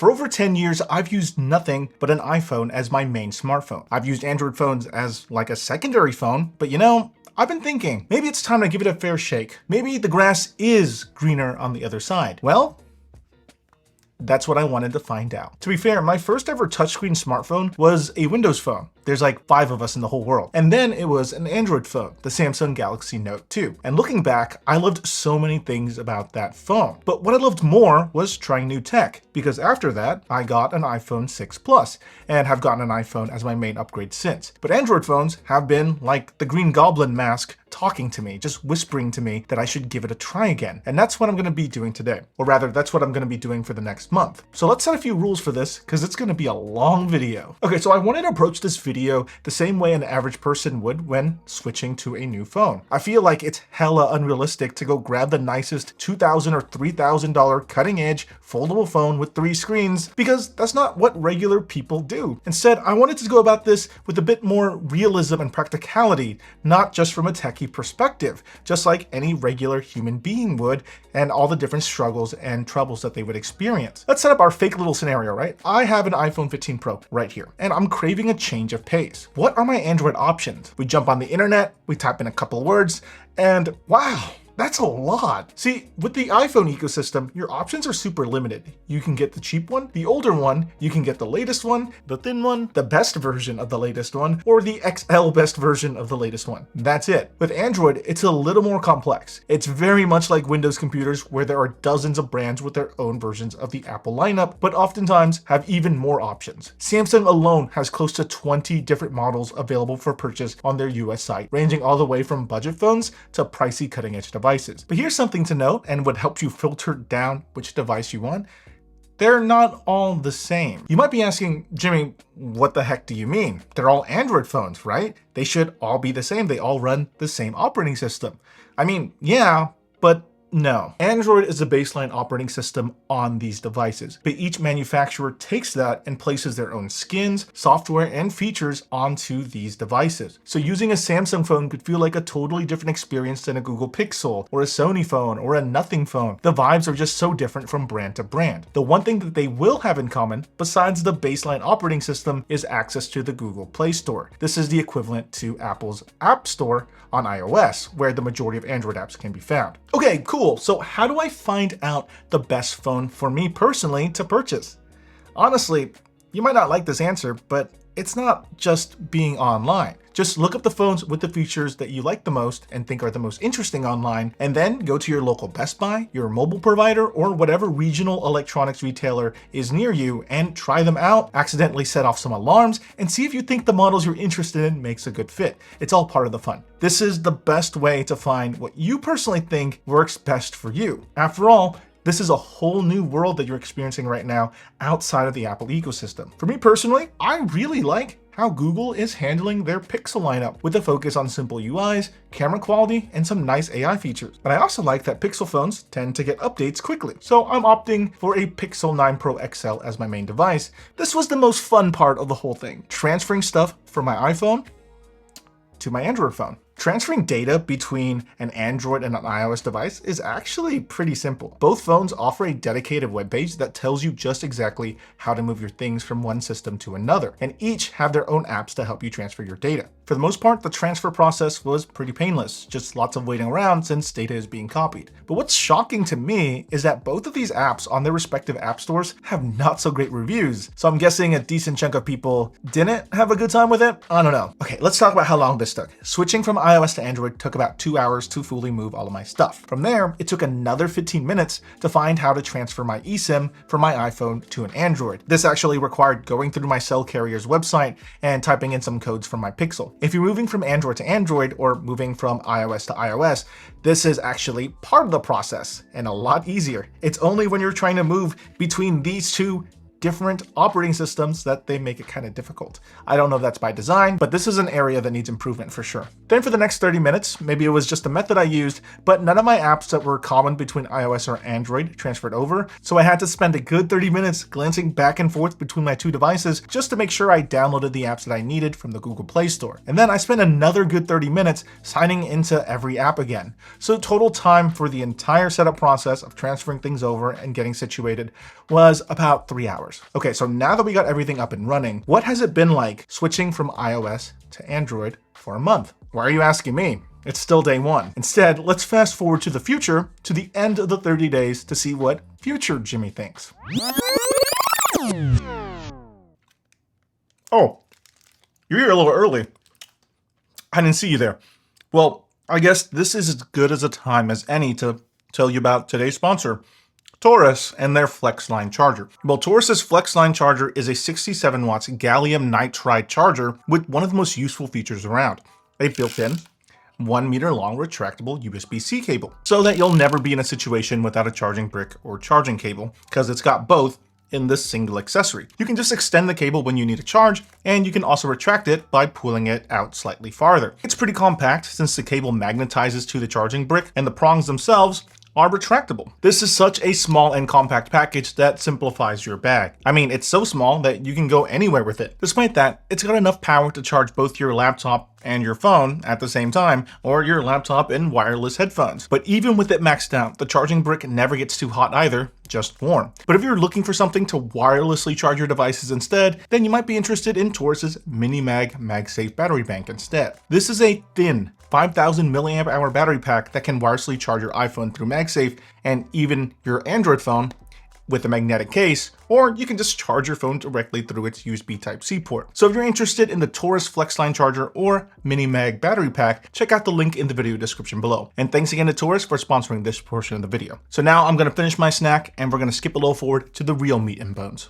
For over 10 years, I've used nothing but an iPhone as my main smartphone. I've used Android phones as like a secondary phone, but I've been thinking, maybe it's time to give it a fair shake. Maybe the grass is greener on the other side. Well, that's what I wanted to find out. To be fair, my first ever touchscreen smartphone was a Windows phone. There's like 5 of us in the whole world. And then it was an Android phone, the Samsung Galaxy Note 2. And looking back, I loved so many things about that phone. But what I loved more was trying new tech, because after that, I got an iPhone 6 Plus and have gotten an iPhone as my main upgrade since. But Android phones have been like the Green Goblin mask talking to me, just whispering to me that I should give it a try again. And that's what I'm gonna be doing today. Or rather, that's what I'm gonna be doing for the next month. So let's set a few rules for this, because it's gonna be a long video. Okay, so I wanted to approach this video the same way an average person would when switching to a new phone. I feel like it's hella unrealistic to go grab the nicest $2,000 or $3,000 cutting edge foldable phone with 3 screens, because that's not what regular people do. Instead, I wanted to go about this with a bit more realism and practicality, not just from a techie perspective, just like any regular human being would, and all the different struggles and troubles that they would experience. Let's set up our fake little scenario, right? I have an iPhone 15 Pro right here, and I'm craving a change of pace. What are my Android options? We jump on the internet, we type in a couple words, and wow, that's a lot. See, with the iPhone ecosystem, your options are super limited. You can get the cheap one, the older one, you can get the latest one, the thin one, the best version of the latest one, or the XL best version of the latest one. That's it. With Android, it's a little more complex. It's very much like Windows computers, where there are dozens of brands with their own versions of the Apple lineup, but oftentimes have even more options. Samsung alone has close to 20 different models available for purchase on their US site, ranging all the way from budget phones to pricey cutting-edge devices. But here's something to note, and what helps you filter down which device you want. They're not all the same. You might be asking, Jimmy, what the heck do you mean? They're all Android phones, right? They should all be the same. They all run the same operating system. I mean, yeah, but no. Android is the baseline operating system on these devices, but each manufacturer takes that and places their own skins, software, and features onto these devices. So using a Samsung phone could feel like a totally different experience than a Google Pixel, or a Sony phone, or a nothing phone. The vibes are just so different from brand to brand. The one thing that they will have in common, besides the baseline operating system, is access to the Google Play Store. This is the equivalent to Apple's App Store on iOS, where the majority of Android apps can be found. Okay, cool. So how do I find out the best phone for me personally to purchase? Honestly, you might not like this answer, but it's not just being online. Just look up the phones with the features that you like the most and think are the most interesting online, and then go to your local Best Buy, your mobile provider, or whatever regional electronics retailer is near you and try them out, accidentally set off some alarms, and see if you think the models you're interested in makes a good fit. It's all part of the fun. This is the best way to find what you personally think works best for you. After all, this is a whole new world that you're experiencing right now outside of the Apple ecosystem. For me personally, I really like how Google is handling their Pixel lineup with a focus on simple UIs, camera quality, and some nice AI features. But I also like that Pixel phones tend to get updates quickly, so I'm opting for a Pixel 9 Pro XL as my main device. This was the most fun part of the whole thing, transferring stuff from my iPhone to my Android phone. Transferring data between an Android and an iOS device is actually pretty simple. Both phones offer a dedicated web page that tells you just exactly how to move your things from one system to another, and each have their own apps to help you transfer your data. For the most part, the transfer process was pretty painless, just lots of waiting around since data is being copied. But what's shocking to me is that both of these apps on their respective app stores have not so great reviews. So I'm guessing a decent chunk of people didn't have a good time with it? I don't know. Okay, let's talk about how long this took. Switching from iOS to Android took about 2 hours to fully move all of my stuff. From there, it took another 15 minutes to find how to transfer my eSIM from my iPhone to an Android. This actually required going through my cell carrier's website and typing in some codes from my Pixel. If you're moving from Android to Android or moving from iOS to iOS, this is actually part of the process and a lot easier. It's only when you're trying to move between these two different operating systems that they make it kind of difficult. I don't know if that's by design, but this is an area that needs improvement for sure. Then for the next 30 minutes, maybe it was just a method I used, but none of my apps that were common between iOS or Android transferred over. So I had to spend a good 30 minutes glancing back and forth between my two devices just to make sure I downloaded the apps that I needed from the Google Play Store. And then I spent another good 30 minutes signing into every app again. So total time for the entire setup process of transferring things over and getting situated was about 3 hours. $100. Okay, so now that we got everything up and running, what has it been like switching from iOS to Android for a month? Why are you asking me? It's still day one. Instead, let's fast forward to the future, to the end of the 30 days to see what future Jimmy thinks. Oh, you're here a little early. I didn't see you there. Well, I guess this is as good as a time as any to tell you about today's sponsor, Torras and their Flexline charger. Well, Torras's Flexline charger is a 67 watts gallium nitride charger with one of the most useful features around. A built-in 1 meter long retractable USB-C cable, so that you'll never be in a situation without a charging brick or charging cable, because it's got both in this single accessory. You can just extend the cable when you need a charge, and you can also retract it by pulling it out slightly farther. It's pretty compact since the cable magnetizes to the charging brick, and the prongs themselves are retractable. This is such a small and compact package that simplifies your bag. I mean, it's so small that you can go anywhere with it. Despite that, it's got enough power to charge both your laptop and your phone at the same time, or your laptop and wireless headphones. But even with it maxed out, the charging brick never gets too hot either, just warm. But if you're looking for something to wirelessly charge your devices instead, then you might be interested in Torras's Minimag MagSafe battery bank instead. This is a thin 5,000 milliamp hour battery pack that can wirelessly charge your iPhone through MagSafe and even your Android phone with a magnetic case, or you can just charge your phone directly through its USB Type-C port. So if you're interested in the Torras Flexline charger or Minimag battery pack, check out the link in the video description below. And thanks again to Torras for sponsoring this portion of the video. So now I'm gonna finish my snack and we're gonna skip a little forward to the real meat and bones.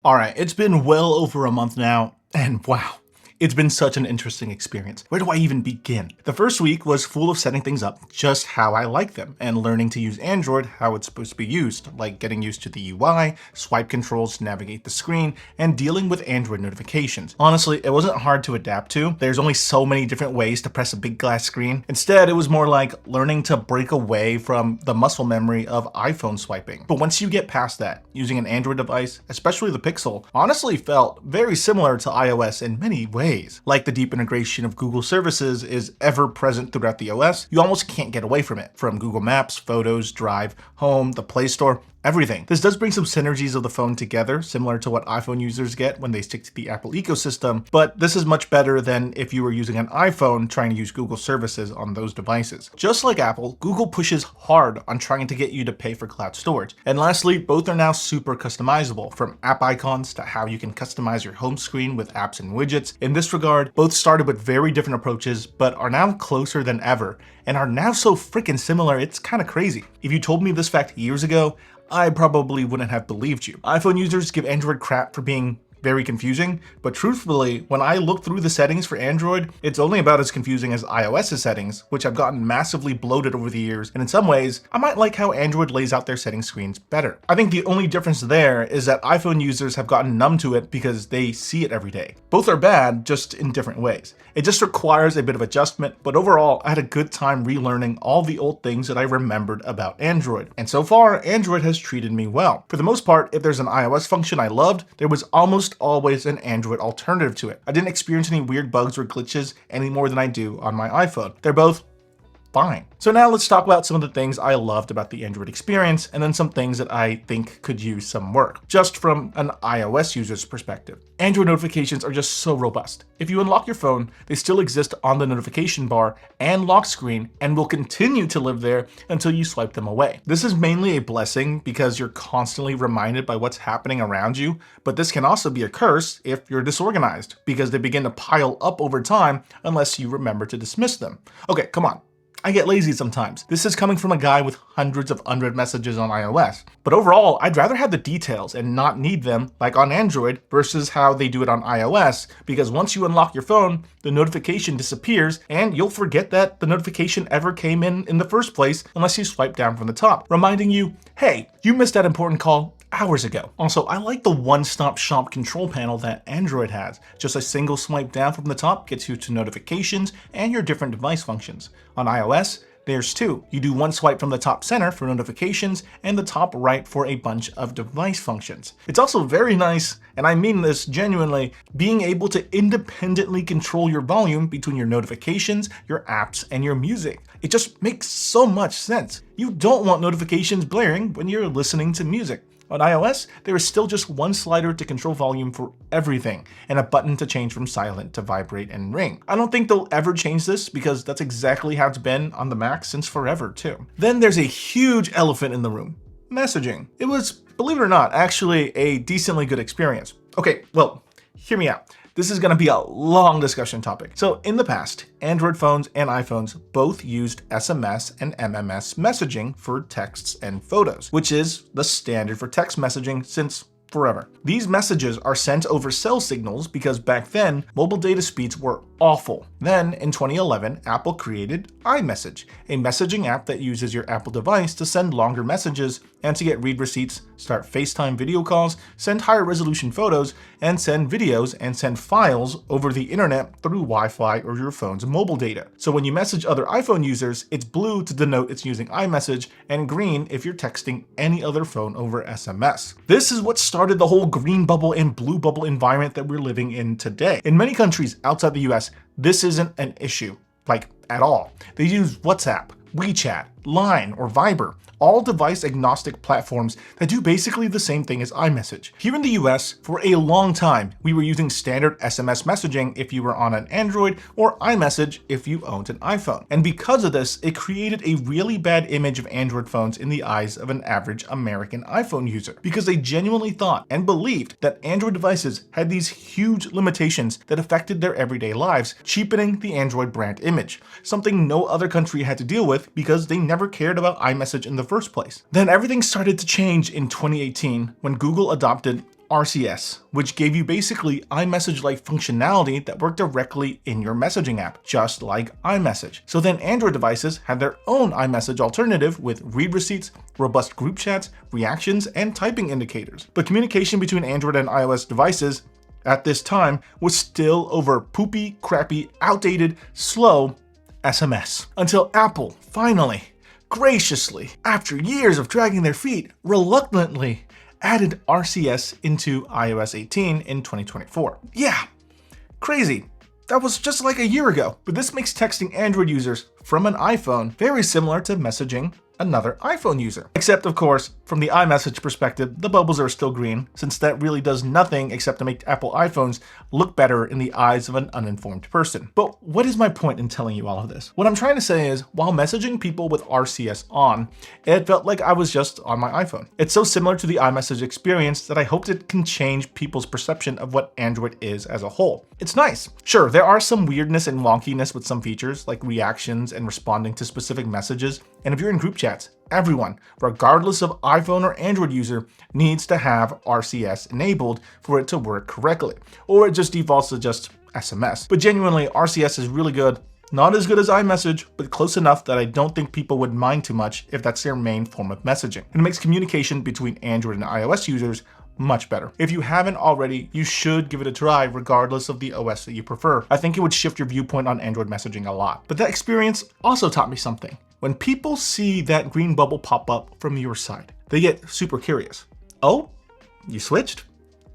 All right, it's been well over a month now, and wow. It's been such an interesting experience. Where do I even begin? The first week was full of setting things up just how I like them and learning to use Android how it's supposed to be used, like getting used to the UI, swipe controls to navigate the screen, and dealing with Android notifications. Honestly, it wasn't hard to adapt to. There's only so many different ways to press a big glass screen. Instead, it was more like learning to break away from the muscle memory of iPhone swiping. But once you get past that, using an Android device, especially the Pixel, honestly felt very similar to iOS in many ways. Like the deep integration of Google services is ever present throughout the OS, you almost can't get away from it. From Google Maps, Photos, Drive, Home, the Play Store, everything. This does bring some synergies of the phone together, similar to what iPhone users get when they stick to the Apple ecosystem, but this is much better than if you were using an iPhone trying to use Google services on those devices. Just like Apple, Google pushes hard on trying to get you to pay for cloud storage. And lastly, both are now super customizable, from app icons to how you can customize your home screen with apps and widgets. In this regard, both started with very different approaches, but are now closer than ever, and are now so freaking similar, it's kind of crazy. If you told me this fact years ago, I probably wouldn't have believed you. iPhone users give Android crap for being very confusing, but truthfully, when I look through the settings for Android, it's only about as confusing as iOS's settings, which have gotten massively bloated over the years, and in some ways, I might like how Android lays out their setting screens better. I think the only difference there is that iPhone users have gotten numb to it because they see it every day. Both are bad, just in different ways. It just requires a bit of adjustment, but overall, I had a good time relearning all the old things that I remembered about Android. And so far, Android has treated me well. For the most part, if there's an iOS function I loved, there was almost always an Android alternative to it. I didn't experience any weird bugs or glitches any more than I do on my iPhone. They're both fine. So now let's talk about some of the things I loved about the Android experience, and then some things that I think could use some work, just from an iOS user's perspective. Android notifications are just so robust. If you unlock your phone, they still exist on the notification bar and lock screen, and will continue to live there until you swipe them away. This is mainly a blessing because you're constantly reminded by what's happening around you, but this can also be a curse if you're disorganized, because they begin to pile up over time unless you remember to dismiss them. Okay, come on. I get lazy sometimes. This is coming from a guy with hundreds of unread messages on iOS. But overall, I'd rather have the details and not need them like on Android versus how they do it on iOS, because once you unlock your phone, the notification disappears and you'll forget that the notification ever came in the first place unless you swipe down from the top, reminding you, hey, you missed that important call hours ago. Also, I like the one-stop shop control panel that Android has. Just a single swipe down from the top gets you to notifications and your different device functions. On iOS, there's two. You do one swipe from the top center for notifications and the top right for a bunch of device functions. It's also very nice, and I mean this genuinely, being able to independently control your volume between your notifications, your apps, and your music. It just makes so much sense. You don't want notifications blaring when you're listening to music. On iOS, there is still just one slider to control volume for everything, and a button to change from silent to vibrate and ring. I don't think they'll ever change this because that's exactly how it's been on the Mac since forever too. Then there's a huge elephant in the room: messaging. It was, believe it or not, actually a decently good experience. Okay, well, hear me out. This is going to be a long discussion topic. So in the past, Android phones and iPhones both used SMS and MMS messaging for texts and photos, which is the standard for text messaging since forever. These messages are sent over cell signals because back then, mobile data speeds were awful. Then in 2011, Apple created iMessage, a messaging app that uses your Apple device to send longer messages and to get read receipts, start FaceTime video calls, send higher resolution photos, and send videos and send files over the internet through Wi-Fi or your phone's mobile data. So when you message other iPhone users, it's blue to denote it's using iMessage and green if you're texting any other phone over SMS. This is what started the whole green bubble and blue bubble environment that we're living in today. In many countries outside the US, this isn't an issue, like at all. They use WhatsApp, WeChat, Line, or Viber, all device-agnostic platforms that do basically the same thing as iMessage. Here in the US, for a long time, we were using standard SMS messaging if you were on an Android, or iMessage if you owned an iPhone. And because of this, it created a really bad image of Android phones in the eyes of an average American iPhone user, because they genuinely thought and believed that Android devices had these huge limitations that affected their everyday lives, cheapening the Android brand image, something no other country had to deal with because they never cared about iMessage in the first place. Then everything started to change in 2018 when Google adopted RCS, which gave you basically iMessage-like functionality that worked directly in your messaging app, just like iMessage. So then Android devices had their own iMessage alternative with read receipts, robust group chats, reactions, and typing indicators. But communication between Android and iOS devices at this time was still over poopy, crappy, outdated, slow SMS. Until Apple finally, graciously, after years of dragging their feet, reluctantly added RCS into iOS 18 in 2024. Yeah, crazy. That was just like a year ago. But this makes texting Android users from an iPhone very similar to messaging another iPhone user. Except, of course, from the iMessage perspective, the bubbles are still green, since that really does nothing except to make Apple iPhones look better in the eyes of an uninformed person. But what is my point in telling you all of this? What I'm trying to say is, while messaging people with RCS on, it felt like I was just on my iPhone. It's so similar to the iMessage experience that I hoped it can change people's perception of what Android is as a whole. It's nice. Sure, there are some weirdness and wonkiness with some features, like reactions and responding to specific messages, and if you're in group chats, everyone, regardless of iPhone or Android user, needs to have RCS enabled for it to work correctly, or it just defaults to just SMS. But genuinely, RCS is really good. Not as good as iMessage, but close enough that I don't think people would mind too much if that's their main form of messaging. And it makes communication between Android and iOS users much better. If you haven't already, you should give it a try regardless of the OS that you prefer. I think it would shift your viewpoint on Android messaging a lot. But that experience also taught me something. When people see that green bubble pop up from your side, they get super curious. Oh, you switched?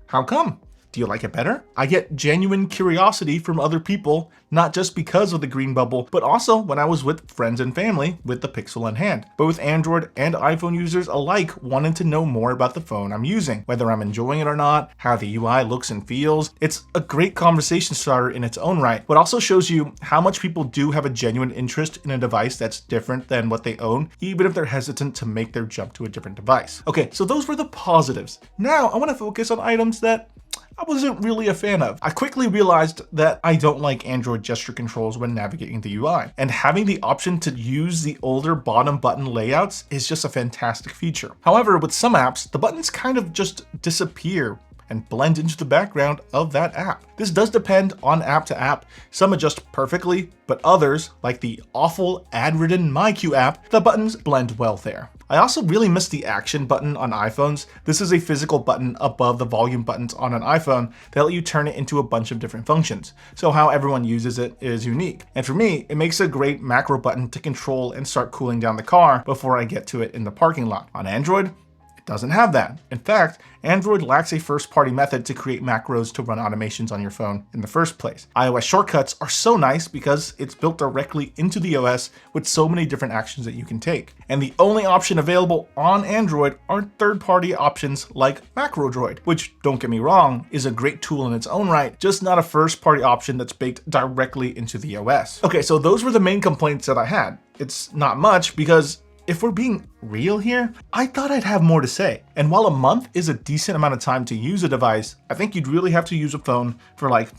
How come? Do you like it better? I get genuine curiosity from other people, not just because of the green bubble, but also when I was with friends and family with the Pixel in hand. Both Android and iPhone users alike wanted to know more about the phone I'm using, whether I'm enjoying it or not, how the UI looks and feels. It's a great conversation starter in its own right, but also shows you how much people do have a genuine interest in a device that's different than what they own, even if they're hesitant to make their jump to a different device. Okay, so those were the positives. Now I want to focus on items that I wasn't really a fan of. I quickly realized that I don't like Android gesture controls when navigating the UI, and having the option to use the older bottom button layouts is just a fantastic feature. However, with some apps, the buttons kind of just disappear and blend into the background of that app. This does depend on app to app. Some adjust perfectly, but others, like the awful ad-ridden MyQ app, the buttons blend well there. I also really miss the action button on iPhones. This is a physical button above the volume buttons on an iPhone that let you turn it into a bunch of different functions. So how everyone uses it is unique. And for me, it makes a great macro button to control and start cooling down the car before I get to it in the parking lot. On Android, doesn't have that. In fact, Android lacks a first-party method to create macros to run automations on your phone in the first place. iOS shortcuts are so nice because it's built directly into the OS with so many different actions that you can take. And the only option available on Android are third-party options like MacroDroid, which, don't get me wrong, is a great tool in its own right, just not a first-party option that's baked directly into the OS. Okay, so those were the main complaints that I had. It's not much because if we're being real here, I thought I'd have more to say. And while a month is a decent amount of time to use a device, I think you'd really have to use a phone for like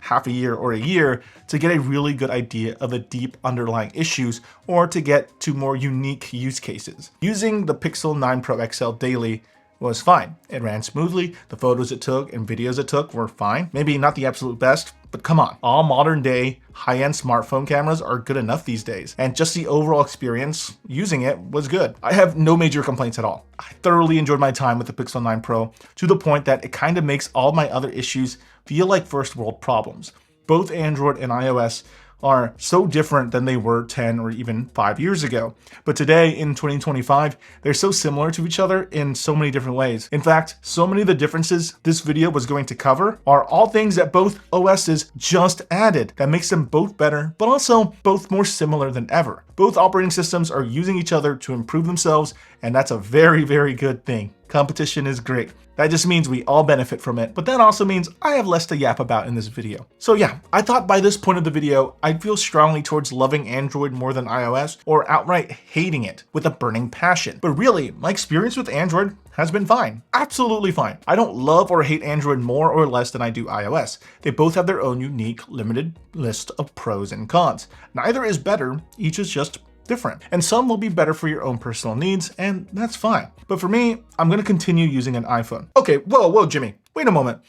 half a year or a year to get a really good idea of the deep underlying issues or to get to more unique use cases. Using the Pixel 9 Pro XL daily was fine. It ran smoothly, the photos it took and videos it took were fine. Maybe not the absolute best, but come on. All modern day high-end smartphone cameras are good enough these days, and just the overall experience using it was good. I have no major complaints at all. I thoroughly enjoyed my time with the Pixel 9 Pro to the point that it kind of makes all my other issues feel like first world problems. Both Android and iOS are so different than they were 10 or even 5 years ago. But today, in 2025, they're so similar to each other in so many different ways. In fact, so many of the differences this video was going to cover are all things that both OSs just added that makes them both better, but also both more similar than ever. Both operating systems are using each other to improve themselves, and that's a very, very good thing. Competition is great. That just means we all benefit from it, but that also means I have less to yap about in this video. So yeah, I thought by this point of the video, I'd feel strongly towards loving Android more than iOS or outright hating it with a burning passion. But really, my experience with Android has been fine. Absolutely fine. I don't love or hate Android more or less than I do iOS. They both have their own unique, limited list of pros and cons. Neither is better, each is just different. And some will be better for your own personal needs, and that's fine. But for me, I'm going to continue using an iPhone. Okay, whoa, Jimmy, wait a moment.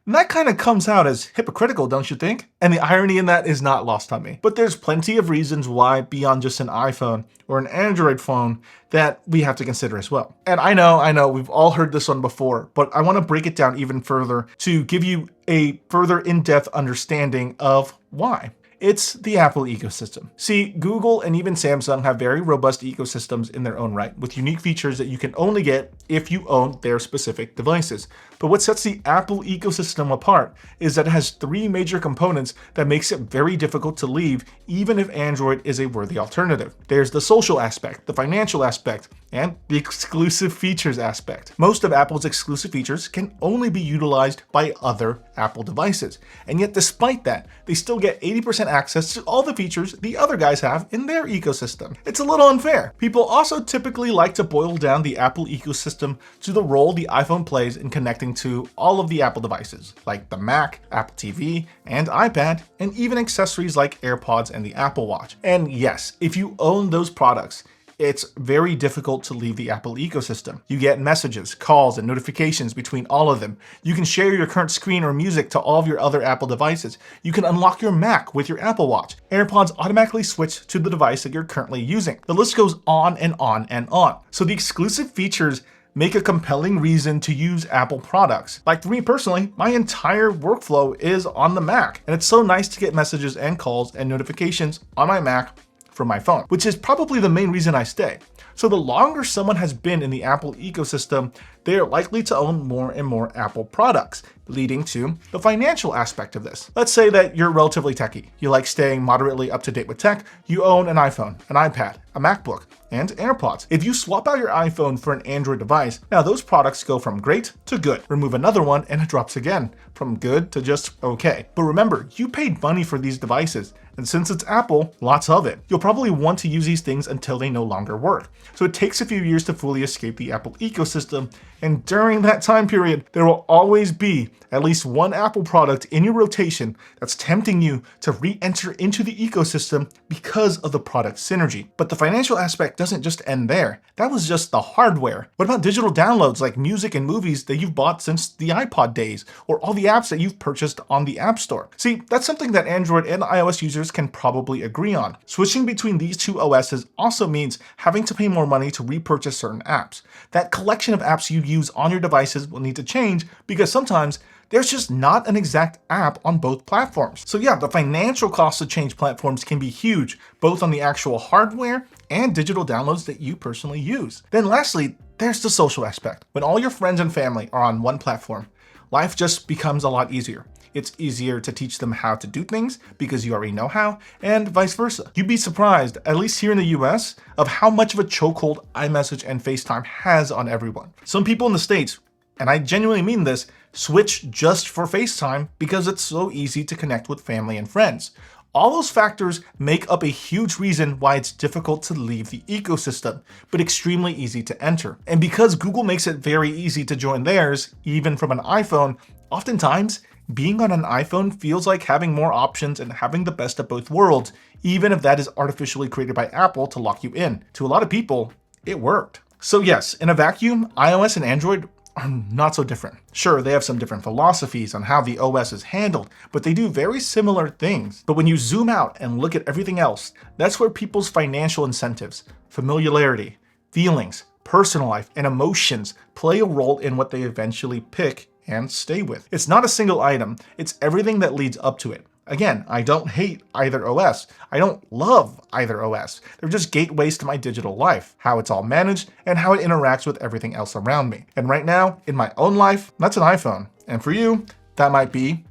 That kind of comes out as hypocritical, don't you think? And the irony in that is not lost on me. But there's plenty of reasons why, beyond just an iPhone or an Android phone, that we have to consider as well. And I know, we've all heard this one before, but I want to break it down even further to give you a further in-depth understanding of why. It's the Apple ecosystem. See, Google and even Samsung have very robust ecosystems in their own right, with unique features that you can only get if you own their specific devices. But what sets the Apple ecosystem apart is that it has three major components that makes it very difficult to leave, even if Android is a worthy alternative. There's the social aspect, the financial aspect, and the exclusive features aspect. Most of Apple's exclusive features can only be utilized by other Apple devices. And yet despite that, they still get 80% access to all the features the other guys have in their ecosystem. It's a little unfair. People also typically like to boil down the Apple ecosystem to the role the iPhone plays in connecting to all of the Apple devices, like the Mac, Apple TV, and iPad, and even accessories like AirPods and the Apple Watch. And yes, if you own those products, it's very difficult to leave the Apple ecosystem. You get messages, calls, and notifications between all of them. You can share your current screen or music to all of your other Apple devices. You can unlock your Mac with your Apple Watch. AirPods automatically switch to the device that you're currently using. The list goes on and on and on. So the exclusive features make a compelling reason to use Apple products. Like for me personally, my entire workflow is on the Mac, and it's so nice to get messages and calls and notifications on my Mac from my phone, which is probably the main reason I stay. So the longer someone has been in the Apple ecosystem, they are likely to own more and more Apple products, leading to the financial aspect of this. Let's say that you're relatively techie. You like staying moderately up to date with tech. You own an iPhone, an iPad, a MacBook, and AirPods. If you swap out your iPhone for an Android device, now those products go from great to good. Remove another one and it drops again, from good to just okay. But remember, you paid money for these devices, and since it's Apple, lots of it. You'll probably want to use these things until they no longer work. So it takes a few years to fully escape the Apple ecosystem, and during that time period, there will always be at least one Apple product in your rotation that's tempting you to re-enter into the ecosystem because of the product synergy. But the financial aspect doesn't just end there. That was just the hardware. What about digital downloads like music and movies that you've bought since the iPod days, or all the apps that you've purchased on the App Store? See, that's something that Android and iOS users can probably agree on. Switching between these two OSs also means having to pay more money to repurchase certain apps. That collection of apps you use on your devices will need to change because sometimes there's just not an exact app on both platforms. So yeah, the financial cost to change platforms can be huge, both on the actual hardware and digital downloads that you personally use. Then lastly, there's the social aspect. When all your friends and family are on one platform, life just becomes a lot easier. It's easier to teach them how to do things because you already know how, and vice versa. You'd be surprised, at least here in the US, of how much of a chokehold iMessage and FaceTime has on everyone. Some people in the States, and I genuinely mean this, switch just for FaceTime because it's so easy to connect with family and friends. All those factors make up a huge reason why it's difficult to leave the ecosystem, but extremely easy to enter. And because Google makes it very easy to join theirs, even from an iPhone, oftentimes being on an iPhone feels like having more options and having the best of both worlds, even if that is artificially created by Apple to lock you in. To a lot of people, it worked. So yes, in a vacuum, iOS and Android are not so different. Sure, they have some different philosophies on how the OS is handled, but they do very similar things. But when you zoom out and look at everything else, that's where people's financial incentives, familiarity, feelings, personal life, and emotions play a role in what they eventually pick and stay with. It's not a single item, it's everything that leads up to it. Again, I don't hate either OS. I don't love either OS. They're just gateways to my digital life, how it's all managed, and how it interacts with everything else around me. And right now, in my own life, that's an iPhone. And for you, that might be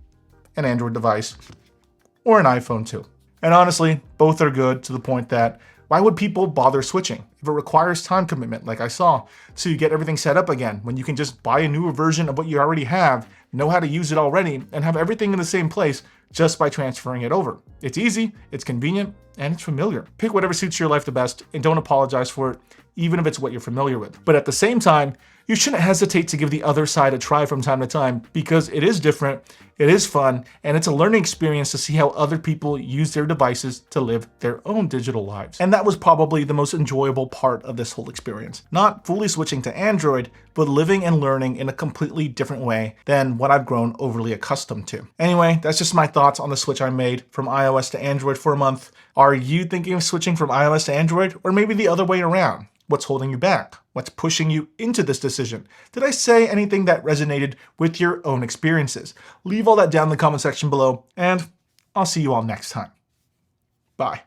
an Android device or an iPhone too. And honestly, both are good to the point that why would people bother switching if it requires time commitment, like I saw, to get everything set up again when you can just buy a newer version of what you already have, know how to use it already, and have everything in the same place just by transferring it over. It's easy, it's convenient, and it's familiar. Pick whatever suits your life the best and don't apologize for it, even if it's what you're familiar with. But at the same time, you shouldn't hesitate to give the other side a try from time to time because it is different, it is fun, and it's a learning experience to see how other people use their devices to live their own digital lives. And that was probably the most enjoyable part of this whole experience. Not fully switching to Android, but living and learning in a completely different way than what I've grown overly accustomed to. Anyway, that's just my thoughts on the switch I made from iOS to Android for a month. Are you thinking of switching from iOS to Android, or maybe the other way around? What's holding you back? What's pushing you into this decision? Did I say anything that resonated with your own experiences? Leave all that down in the comment section below, and I'll see you all next time. Bye.